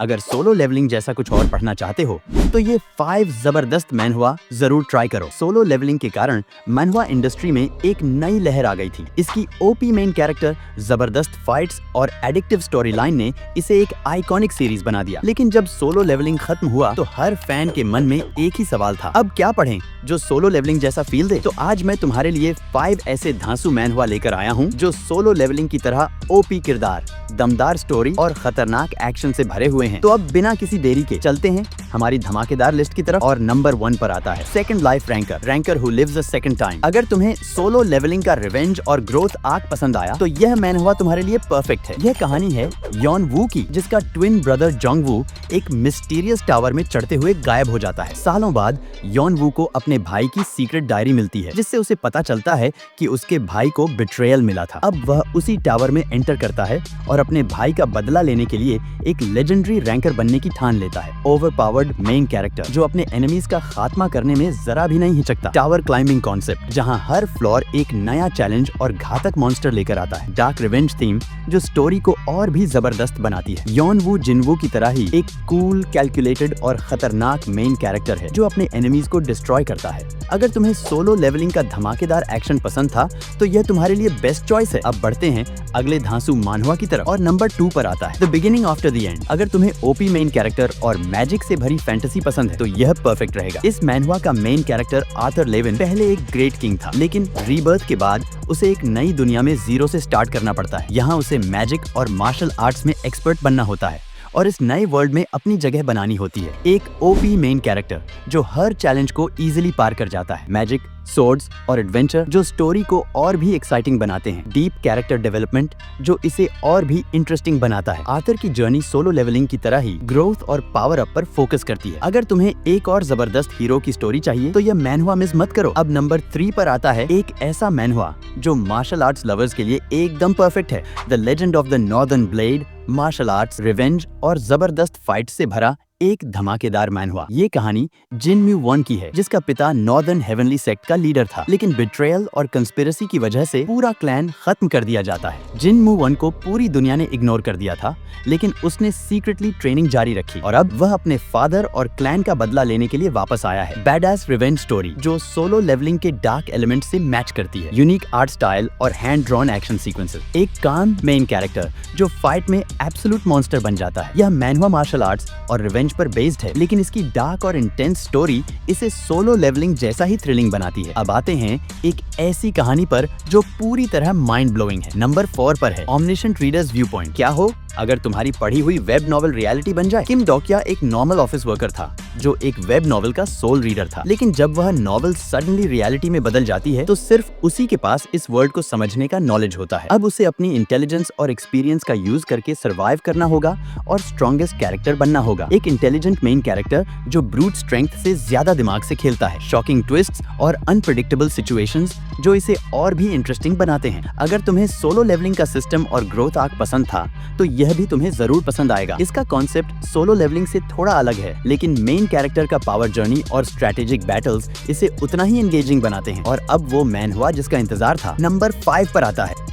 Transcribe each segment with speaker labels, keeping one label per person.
Speaker 1: अगर solo levelling जैसा कुछ और पढ़ना चाहते हो तो ये 5 जबरदस्त मैनहवा जरूर ट्राई करो। सोलो लेवलिंग के कारण मैनहवा इंडस्ट्री में एक नई लहर आ गई थी। इसकी ओपी मेन कैरेक्टर, जबरदस्त फाइट्स और एडिक्टिव स्टोरी लाइन ने इसे एक आइकॉनिक सीरीज बना दिया। लेकिन जब सोलो लेवलिंग खत्म हुआ तो हर फैन के मन में एक ही सवाल था, अब क्या पढ़ें जो सोलो लेवलिंग जैसा फील दे। तो आज मैं तुम्हारे लिए 5 ऐसे धांसू मैनहवा लेकर आया हूँ जो सोलो लेवलिंग की तरह ओपी किरदार, दमदार स्टोरी और खतरनाक एक्शन से भरे हुए हैं। तो अब बिना किसी देरी के चलते हैं हमारी धमाकेदार लिस्ट की तरफ। और नंबर 1 पर आता है Second Life Ranker who lives a second time. अगर तुम्हें सोलो लेवलिंग का रिवेंज और ग्रोथ आर्क पसंद आया तो यह मैनहवा तुम्हारे लिए परफेक्ट है। यह कहानी है यॉन वू की, जिसका ट्विन ब्रदर जोंग वू एक मिस्टीरियस टावर में चढ़ते हुए गायब हो जाता है। सालों बाद यॉन वू को अपने भाई की सीक्रेट डायरी मिलती है, जिससे उसे पता चलता है कि उसके भाई को बिट्रेयल मिला था। अब वह उसी टावर में एंटर करता है और अपने भाई का बदला लेने के लिए एक लेजेंडरी रैंकर बनने की ठान लेता है। ओवरपावर्ड मेन कैरेक्टर जो अपने एनिमीज का खात्मा करने में जरा भी नहीं हिचकता। टावर क्लाइंबिंग कॉन्सेप्ट जहां हर फ्लोर एक नया चैलेंज और घातक मॉन्स्टर लेकर आता है। डार्क रिवेंज थीम जो स्टोरी को और भी जबरदस्त बनाती है। यॉन वू जिनवू की तरह ही एक कूल, कैलकुलेटेड और खतरनाक मेन कैरेक्टर है जो अपने एनिमीज को डिस्ट्रॉय करता है। अगर तुम्हें सोलो लेवलिंग का धमाकेदार एक्शन पसंद था तो यह तुम्हारे लिए बेस्ट चॉइस है। अब बढ़ते हैं अगले धांसू मानहवा की तरफ और नंबर 2 पर आता है the beginning after the end. अगर तुम्हें ओपी मेन कैरेक्टर और मैजिक से भरी फैंटेसी पसंद है तो यह परफेक्ट रहेगा। इस मैनहवा का मेन कैरेक्टर आर्थर लेविन पहले एक ग्रेट किंग था, लेकिन रीबर्थ के बाद उसे एक नई दुनिया में जीरो से स्टार्ट करना पड़ता है। यहाँ उसे मैजिक और मार्शल आर्ट्स में एक्सपर्ट बनना होता है और इस नए वर्ल्ड में अपनी जगह बनानी होती है। एक ओपी मेन कैरेक्टर जो हर चैलेंज को इजीली पार कर जाता है। मैजिक, सोर्ड्स और एडवेंचर जो स्टोरी को और भी एक्साइटिंग बनाते हैं। डीप कैरेक्टर डेवलपमेंट जो इसे और भी इंटरेस्टिंग बनाता है। आर्थर की जर्नी सोलो लेवलिंग की तरह ही ग्रोथ और पावर अप पर फोकस करती है। अगर तुम्हें एक और जबरदस्त हीरो की स्टोरी चाहिए तो यह मैनहवा मिस मत करो। अब नंबर 3 पर आता है एक ऐसा मैनहवा जो मार्शल आर्ट्स लवर्स के लिए एकदम परफेक्ट है। The Legend of the Northern Blade, martial arts, revenge और जबरदस्त फाइट से भरा एक धमाकेदार मैनहवा। ये कहानी जिन म्यू वन की है, जिसका पिता नॉर्दर्न हेवनली सेक्ट का लीडर था, लेकिन बिट्रेयल और कंस्पिरेसी की वजह से पूरा क्लैन खत्म कर दिया जाता है। जिन म्यू वन को पूरी दुनिया ने इग्नोर कर दिया था, लेकिन उसने सीक्रेटली ट्रेनिंग जारी रखी और अब वह अपने फादर और क्लैन का बदला लेने के लिए वापस आया है। बैडएस रिवेंज स्टोरी जो सोलो लेवलिंग के डार्क एलिमेंट से मैच करती है। यूनिक आर्ट स्टाइल और हैंड ड्रॉन एक्शन सीक्वेंसेस। एक काम मेन कैरेक्टर जो फाइट में एब्सोल्यूट मॉन्स्टर बन जाता है। यह मैनहवा मार्शल आर्ट्स और रिवेंज पर बेस्ड है, लेकिन इसकी डार्क और इंटेंस स्टोरी इसे सोलो लेवलिंग जैसा ही थ्रिलिंग बनाती है। अब आते हैं एक ऐसी कहानी पर जो पूरी तरह माइंड ब्लोइंग है। नंबर 4 पर है ओमनिशेंट रीडर्स व्यू पॉइंट। क्या हो अगर तुम्हारी पढ़ी हुई वेब नॉवल रियलिटी बन जाए। किम डोकिया एक नॉर्मल ऑफिस वर्कर था जो एक वेब नॉवल का सोल रीडर था, लेकिन जब वह नॉवल सडनली रियलिटी में बदल जाती है तो सिर्फ उसी के पास इस वर्ल्ड को समझने का नॉलेज होता है। अब उसे अपनी इंटेलिजेंस और एक्सपीरियंस का यूज करके सर्वाइव करना होगा और स्ट्रॉन्गेस्ट कैरेक्टर बनना होगा। एक इंटेलिजेंट मेन कैरेक्टर जो ब्रूट स्ट्रेंथ से ज्यादा दिमाग से खेलता है। शॉकिंग ट्विस्ट्स और अनप्रेडिक्टेबल सिचुएशंस जो इसे और भी इंटरेस्टिंग बनाते हैं। अगर तुम्हें सोलो लेवलिंग का सिस्टम और ग्रोथ आर्क पसंद था तो यह भी तुम्हें जरूर पसंद आएगा। इसका कॉन्सेप्ट सोलो लेवलिंग से थोड़ा अलग है, लेकिन मेन कैरेक्टर का पावर जर्नी और स्ट्रेटेजिक बैटल्स इसे उतना ही एंगेजिंग बनाते हैं। और अब वो मैनहवा जिसका इंतजार था नंबर 5 पर आता है।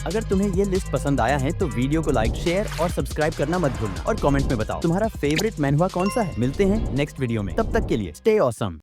Speaker 1: अगर तुम्हें ये लिस्ट पसंद आया है तो वीडियो को लाइक, शेयर और सब्सक्राइब करना मत भूलना और कमेंट में बताओ तुम्हारा फेवरेट मैनहवा कौन सा है। मिलते हैं नेक्स्ट वीडियो में, तब तक के लिए स्टे ऑसम।